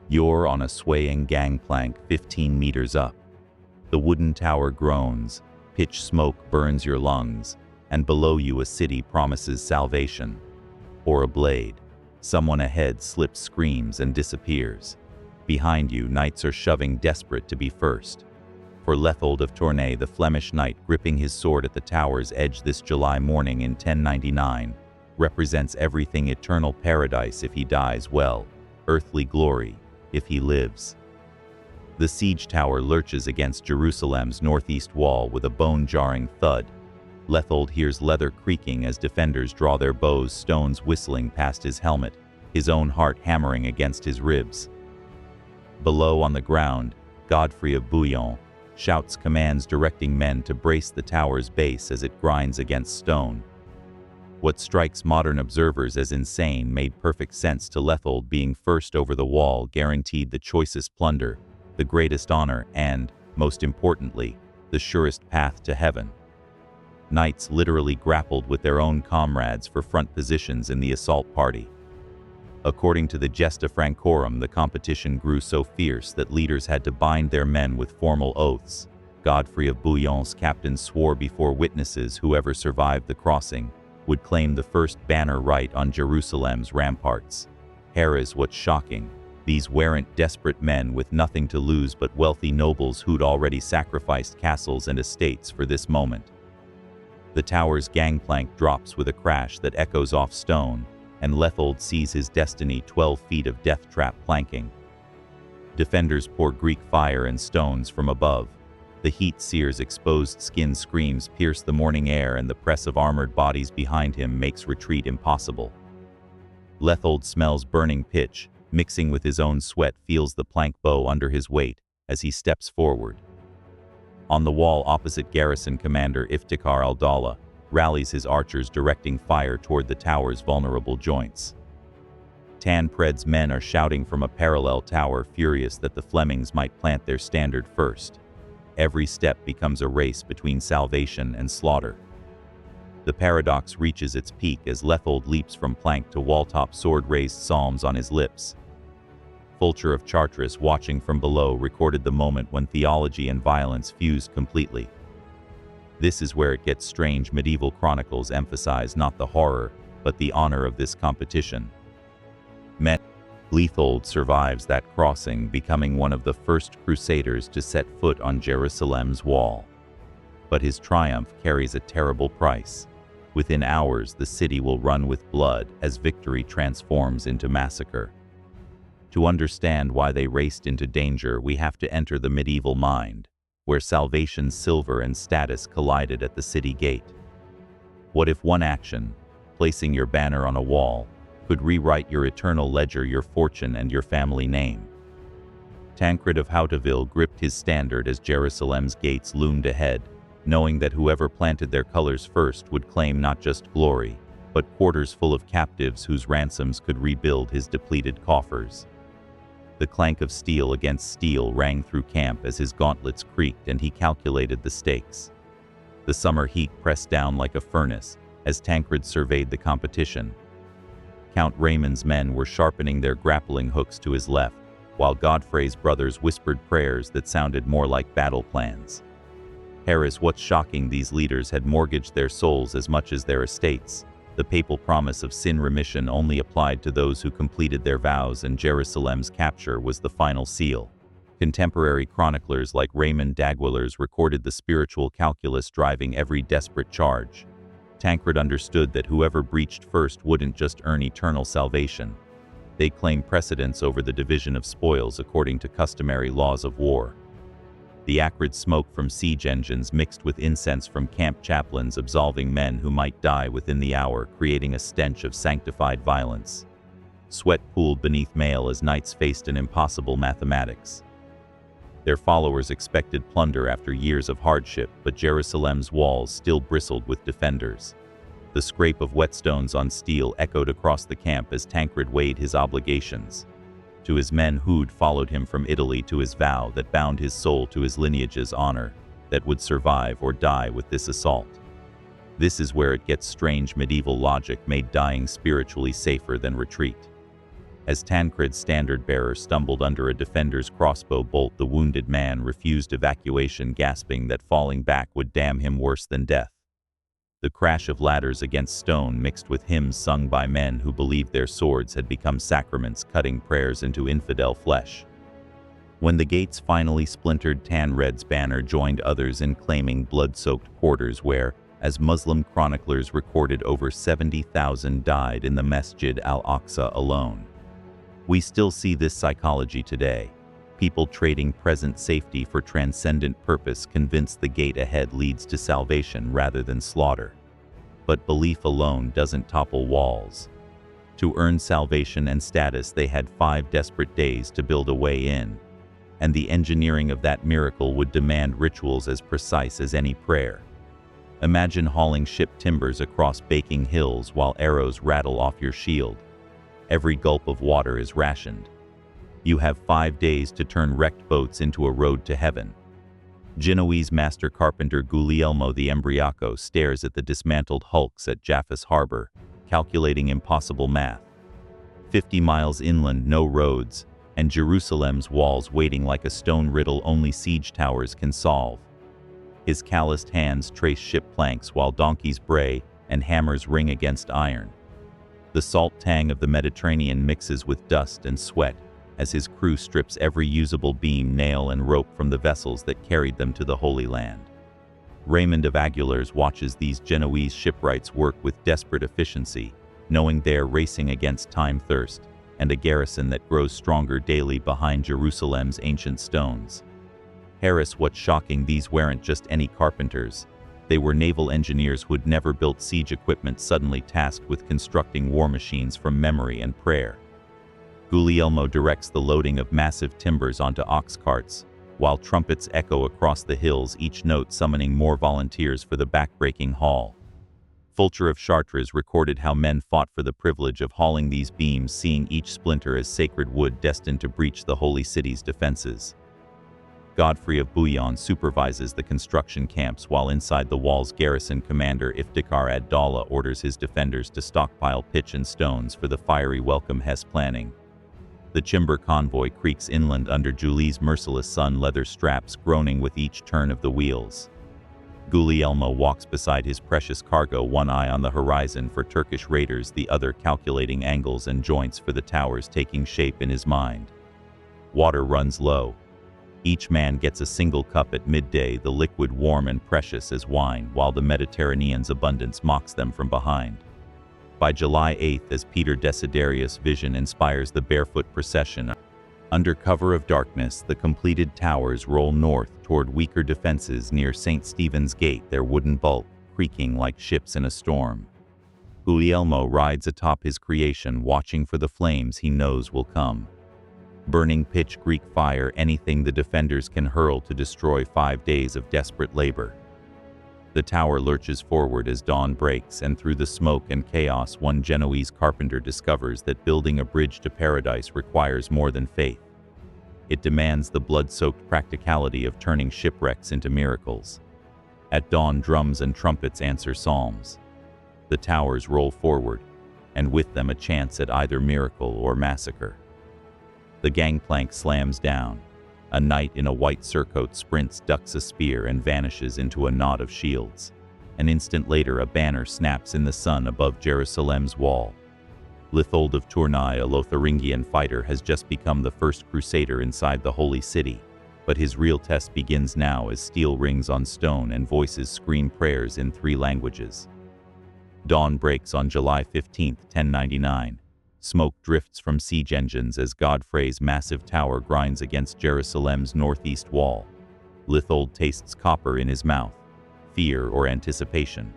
You're on a swaying gangplank 15 meters up. The wooden tower groans, pitch smoke burns your lungs, and below you a city promises salvation. Or a blade. Someone ahead slips, screams, and disappears. Behind you, knights are shoving, desperate to be first. For Lethold of Tournai, the Flemish knight gripping his sword at the tower's edge this July morning in 1099, represents everything: eternal paradise if he dies well, earthly glory if he lives. The siege tower lurches against Jerusalem's northeast wall with a bone-jarring thud. Lethold hears leather creaking as defenders draw their bows, stones whistling past his helmet, his own heart hammering against his ribs. Below on the ground, Godfrey of Bouillon shouts commands directing men to brace the tower's base as it grinds against stone. What strikes modern observers as insane made perfect sense to Lethold. Being first over the wall guaranteed the choicest plunder, the greatest honor, and, most importantly, the surest path to heaven. Knights literally grappled with their own comrades for front positions in the assault party. According to the Gesta Francorum, the competition grew so fierce that leaders had to bind their men with formal oaths. Godfrey of Bouillon's captain swore before witnesses whoever survived the crossing would claim the first banner right on Jerusalem's ramparts. Heres, what's shocking, these weren't desperate men with nothing to lose but wealthy nobles who'd already sacrificed castles and estates for this moment. The tower's gangplank drops with a crash that echoes off stone, and Lethold sees his destiny: 12 feet of death trap planking. Defenders pour Greek fire and stones from above. The heat sears exposed skin, screams pierce the morning air, and the press of armored bodies behind him makes retreat impossible. Lethold smells burning pitch, mixing with his own sweat, feels the plank bow under his weight as he steps forward. On the wall opposite, garrison commander Iftikhar al-Dawla rallies his archers, directing fire toward the tower's vulnerable joints. Tancred's men are shouting from a parallel tower, furious that the Flemings might plant their standard first. Every step becomes a race between salvation and slaughter. The paradox reaches its peak as Lethold leaps from plank to wall-top, sword-raised, psalms on his lips. Fulcher of Chartres, watching from below, recorded the moment when theology and violence fused completely. This is where it gets strange. Medieval chronicles emphasize not the horror, but the honor of this competition. Lethold survives that crossing, becoming one of the first crusaders to set foot on Jerusalem's wall. But his triumph carries a terrible price. Within hours, the city will run with blood as victory transforms into massacre. To understand why they raced into danger, we have to enter the medieval mind, where salvation's silver and status collided at the city gate. What if one action, placing your banner on a wall, could rewrite your eternal ledger, your fortune, and your family name? Tancred of Hauteville gripped his standard as Jerusalem's gates loomed ahead, knowing that whoever planted their colors first would claim not just glory, but quarters full of captives whose ransoms could rebuild his depleted coffers. The clank of steel against steel rang through camp as his gauntlets creaked and he calculated the stakes. The summer heat pressed down like a furnace as Tancred surveyed the competition. Count Raymond's men were sharpening their grappling hooks to his left, while Godfrey's brothers whispered prayers that sounded more like battle plans. Heres, what's shocking, these leaders had mortgaged their souls as much as their estates. The papal promise of sin remission only applied to those who completed their vows, and Jerusalem's capture was the final seal. Contemporary chroniclers like Raymond d'Aguilers recorded the spiritual calculus driving every desperate charge. Tancred understood that whoever breached first wouldn't just earn eternal salvation. They'd claim precedence over the division of spoils according to customary laws of war. The acrid smoke from siege engines mixed with incense from camp chaplains absolving men who might die within the hour, creating a stench of sanctified violence. Sweat pooled beneath mail as knights faced an impossible mathematics. Their followers expected plunder after years of hardship, but Jerusalem's walls still bristled with defenders. The scrape of whetstones on steel echoed across the camp as Tancred weighed his obligations. To his men who'd followed him from Italy, to his vow that bound his soul to his lineage's honor, that would survive or die with this assault. This is where it gets strange. Medieval logic made dying spiritually safer than retreat. As Tancred's standard-bearer stumbled under a defender's crossbow bolt, the wounded man refused evacuation, gasping that falling back would damn him worse than death. The crash of ladders against stone mixed with hymns sung by men who believed their swords had become sacraments, cutting prayers into infidel flesh. When the gates finally splintered, Tancred's banner joined others in claiming blood-soaked quarters where, as Muslim chroniclers recorded, over 70,000 died in the Masjid al-Aqsa alone. We still see this psychology today. People trading present safety for transcendent purpose, convinced the gate ahead leads to salvation rather than slaughter. But belief alone doesn't topple walls. To earn salvation and status, they had 5 desperate days to build a way in. And the engineering of that miracle would demand rituals as precise as any prayer. Imagine hauling ship timbers across baking hills while arrows rattle off your shield. Every gulp of water is rationed. You have 5 days to turn wrecked boats into a road to heaven. Genoese master carpenter Guglielmo the Embriaco stares at the dismantled hulks at Jaffas Harbor, calculating impossible math. 50 miles inland, no roads, and Jerusalem's walls waiting like a stone riddle only siege towers can solve. His calloused hands trace ship planks while donkeys bray and hammers ring against iron. The salt tang of the Mediterranean mixes with dust and sweat as his crew strips every usable beam, nail, and rope from the vessels that carried them to the Holy Land. Raymond of Aguilers watches these Genoese shipwrights work with desperate efficiency, knowing they're racing against time, thirst, and a garrison that grows stronger daily behind Jerusalem's ancient stones. Harris, what's shocking, these weren't just any carpenters. They were naval engineers who'd never built siege equipment, suddenly tasked with constructing war machines from memory and prayer. Guglielmo directs the loading of massive timbers onto ox carts, while trumpets echo across the hills, each note summoning more volunteers for the backbreaking haul. Fulcher of Chartres recorded how men fought for the privilege of hauling these beams, seeing each splinter as sacred wood destined to breach the holy city's defenses. Godfrey of Bouillon supervises the construction camps, while inside the walls garrison commander Iftikhar ad-Dawla orders his defenders to stockpile pitch and stones for the fiery welcome Hess planning. The Chimber convoy creaks inland under Julie's merciless sun, leather straps groaning with each turn of the wheels. Guglielmo walks beside his precious cargo, one eye on the horizon for Turkish raiders, the other calculating angles and joints for the towers taking shape in his mind. Water runs low. Each man gets a single cup at midday, the liquid warm and precious as wine, while the Mediterranean's abundance mocks them from behind. By July 8th, as Peter Desiderius' vision inspires the barefoot procession, under cover of darkness, the completed towers roll north toward weaker defenses near St. Stephen's Gate, their wooden bulk creaking like ships in a storm. Guglielmo rides atop his creation, watching for the flames he knows will come. Burning pitch, Greek fire, anything the defenders can hurl to destroy 5 days of desperate labor. The tower lurches forward as dawn breaks, and through the smoke and chaos, one Genoese carpenter discovers that building a bridge to paradise requires more than faith. It demands the blood-soaked practicality of turning shipwrecks into miracles. At dawn, drums and trumpets answer psalms. The towers roll forward, and with them a chance at either miracle or massacre. The gangplank slams down. A knight in a white surcoat sprints, ducks a spear, and vanishes into a knot of shields. An instant later, a banner snaps in the sun above Jerusalem's wall. Lithold of Tournai, a Lotharingian fighter, has just become the first crusader inside the holy city, but his real test begins now as steel rings on stone and voices scream prayers in 3 languages. Dawn breaks on July 15, 1099. Smoke drifts from siege engines as Godfrey's massive tower grinds against Jerusalem's northeast wall. Lithold tastes copper in his mouth, fear or anticipation.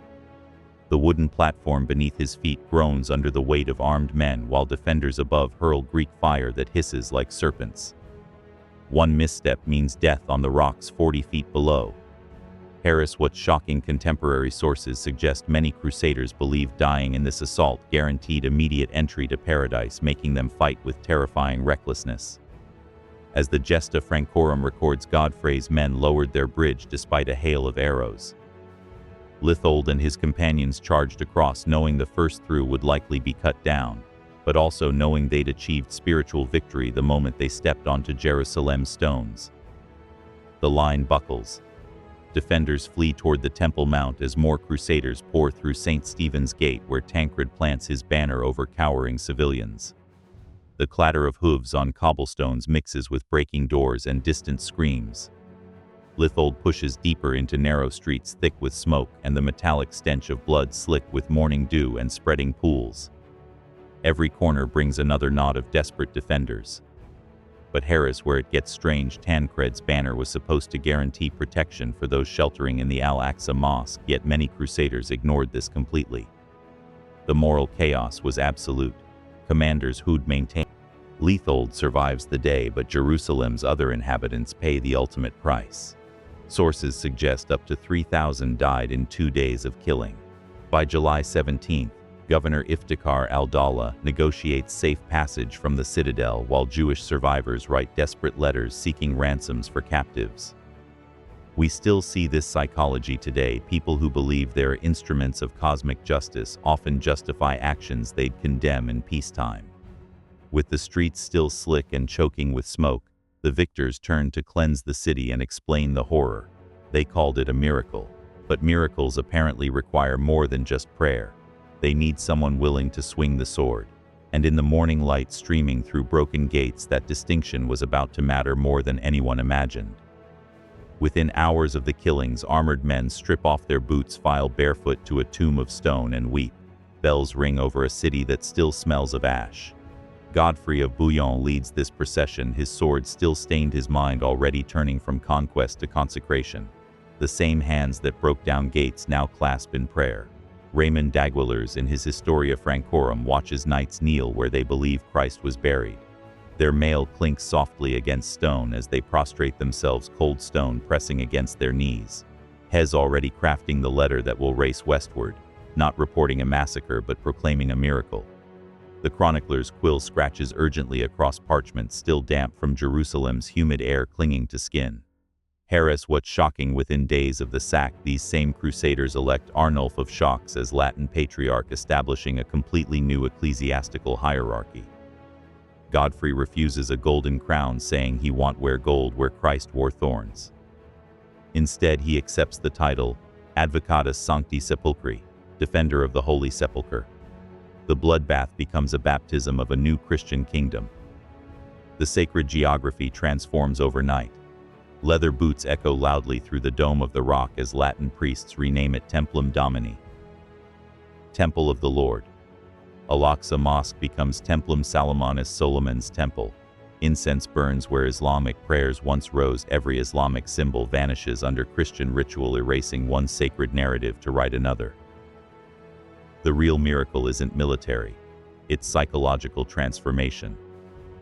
The wooden platform beneath his feet groans under the weight of armed men, while defenders above hurl Greek fire that hisses like serpents. One misstep means death on the rocks 40 feet below. Harris, what shocking, contemporary sources suggest many crusaders believed dying in this assault guaranteed immediate entry to paradise, making them fight with terrifying recklessness. As the Gesta Francorum records, Godfrey's men lowered their bridge despite a hail of arrows. Lithold and his companions charged across, knowing the first through would likely be cut down, but also knowing they'd achieved spiritual victory the moment they stepped onto Jerusalem's stones. The line buckles. Defenders flee toward the Temple Mount as more crusaders pour through St. Stephen's Gate, where Tancred plants his banner over cowering civilians. The clatter of hooves on cobblestones mixes with breaking doors and distant screams. Lithold pushes deeper into narrow streets thick with smoke and the metallic stench of blood slick with morning dew and spreading pools. Every corner brings another knot of desperate defenders. But Harris, where it gets strange, Tancred's banner was supposed to guarantee protection for those sheltering in the Al-Aqsa Mosque, yet many crusaders ignored this completely. The moral chaos was absolute. Commanders who'd maintained Lithold survives the day, but Jerusalem's other inhabitants pay the ultimate price. Sources suggest up to 3,000 died in 2 days of killing. By July 17th, Governor Iftikhar al-Dawla negotiates safe passage from the citadel while Jewish survivors write desperate letters seeking ransoms for captives. We still see this psychology today. People who believe they're instruments of cosmic justice often justify actions they'd condemn in peacetime. With the streets still slick and choking with smoke, the victors turned to cleanse the city and explain the horror. They called it a miracle. But miracles apparently require more than just prayer. They need someone willing to swing the sword. And in the morning light streaming through broken gates, that distinction was about to matter more than anyone imagined. Within hours of the killings, armored men strip off their boots, file barefoot to a tomb of stone, and weep. Bells ring over a city that still smells of ash. Godfrey of Bouillon leads this procession, his sword still stained, his mind already turning from conquest to consecration. The same hands that broke down gates now clasp in prayer. Raymond d'Aguilers in his Historia Francorum watches knights kneel where they believe Christ was buried. Their mail clinks softly against stone as they prostrate themselves, cold stone pressing against their knees. Hez already crafting the letter that will race westward, not reporting a massacre but proclaiming a miracle. The chronicler's quill scratches urgently across parchment still damp from Jerusalem's humid air clinging to skin. Harris, what's shocking, within days of the sack, these same crusaders elect Arnulf of Chaux as Latin patriarch, establishing a completely new ecclesiastical hierarchy. Godfrey refuses a golden crown, saying he won't wear gold where Christ wore thorns. Instead, he accepts the title Advocatus Sancti Sepulchri, defender of the Holy Sepulchre. The bloodbath becomes a baptism of a new Christian kingdom. The sacred geography transforms overnight. Leather boots echo loudly through the dome of the rock as Latin priests rename it Templum Domini, Temple of the Lord. Al-Aqsa Mosque becomes Templum Salomonis, Solomon's temple. Incense burns where Islamic prayers once rose. Every Islamic symbol vanishes under Christian ritual, erasing one sacred narrative to write another. The real miracle isn't military, it's psychological transformation.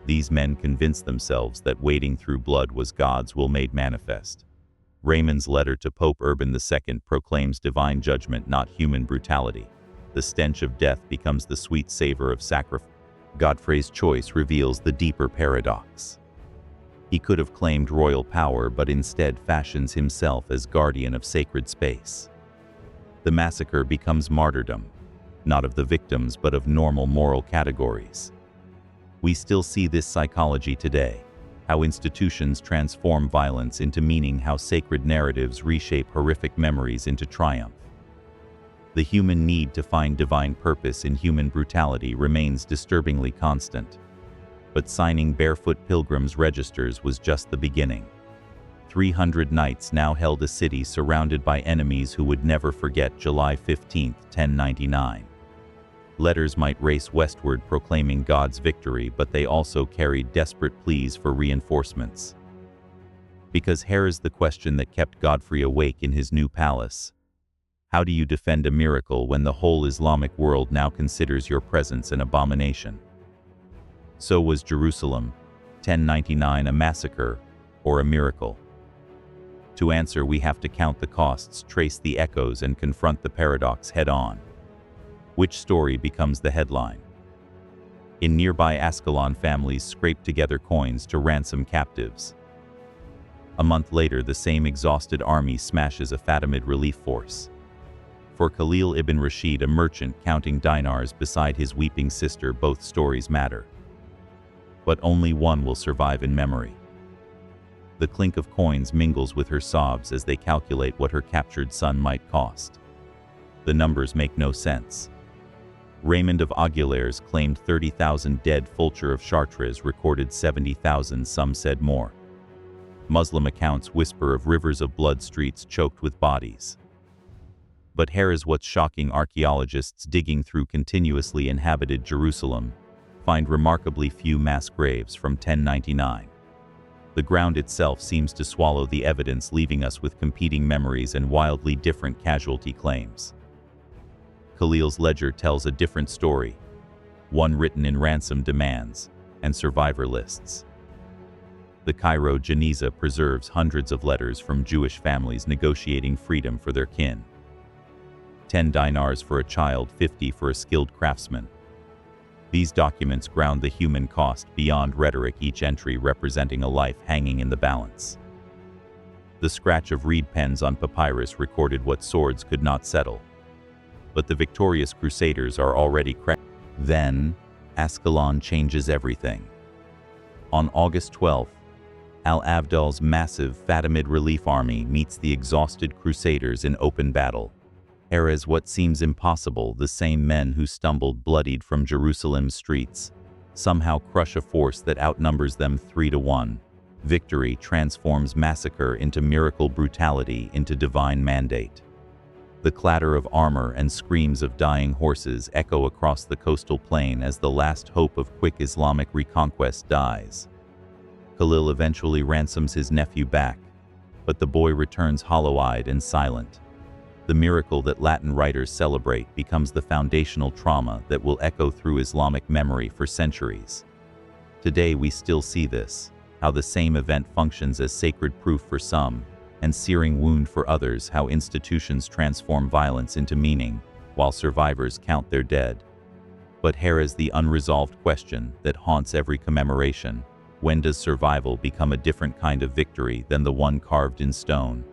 These men convinced themselves that wading through blood was God's will made manifest. Raymond's letter to Pope Urban II proclaims divine judgment, not human brutality. The stench of death becomes the sweet savor of sacrifice. Godfrey's choice reveals the deeper paradox. He could have claimed royal power, but instead fashions himself as guardian of sacred space. The massacre becomes martyrdom, not of the victims but of normal moral categories. We still see this psychology today, how institutions transform violence into meaning, how sacred narratives reshape horrific memories into triumph. The human need to find divine purpose in human brutality remains disturbingly constant. But signing barefoot pilgrims' registers was just the beginning. 300 knights now held a city surrounded by enemies who would never forget July 15, 1099. Letters might race westward proclaiming God's victory, but they also carried desperate pleas for reinforcements. Because here's the question that kept Godfrey awake in his new palace. How do you defend a miracle when the whole Islamic world now considers your presence an abomination? So was Jerusalem, 1099, a massacre or a miracle? To answer, we have to count the costs, trace the echoes, and confront the paradox head-on. Which story becomes the headline? In nearby Ascalon, families scrape together coins to ransom captives. A month later, the same exhausted army smashes a Fatimid relief force. For Khalil ibn Rashid, a merchant counting dinars beside his weeping sister, both stories matter. But only one will survive in memory. The clink of coins mingles with her sobs as they calculate what her captured son might cost. The numbers make no sense. Raymond of Aguilers claimed 30,000 dead. Fulcher of Chartres recorded 70,000, some said more. Muslim accounts whisper of rivers of blood, streets choked with bodies. But here is what's shocking: archaeologists digging through continuously inhabited Jerusalem find remarkably few mass graves from 1099. The ground itself seems to swallow the evidence, leaving us with competing memories and wildly different casualty claims. Khalil's ledger tells a different story, one written in ransom demands and survivor lists. The Cairo Geniza preserves hundreds of letters from Jewish families negotiating freedom for their kin. 10 dinars for a child, 50 for a skilled craftsman. These documents ground the human cost beyond rhetoric, each entry representing a life hanging in the balance. The scratch of reed pens on papyrus recorded what swords could not settle. But the victorious Crusaders are already cracked. Then, Ascalon changes everything. On August 12th, Al-Abdal's massive Fatimid relief army meets the exhausted Crusaders in open battle. Erez what seems impossible: the same men who stumbled bloodied from Jerusalem's streets somehow crush a force that outnumbers them 3-1. Victory transforms massacre into miracle, brutality into divine mandate. The clatter of armor and screams of dying horses echo across the coastal plain as the last hope of quick Islamic reconquest dies. Khalil eventually ransoms his nephew back, but the boy returns hollow-eyed and silent. The miracle that Latin writers celebrate becomes the foundational trauma that will echo through Islamic memory for centuries. Today we still see this, how the same event functions as sacred proof for some, and searing wound for others, how institutions transform violence into meaning, while survivors count their dead. But here is the unresolved question that haunts every commemoration: when does survival become a different kind of victory than the one carved in stone?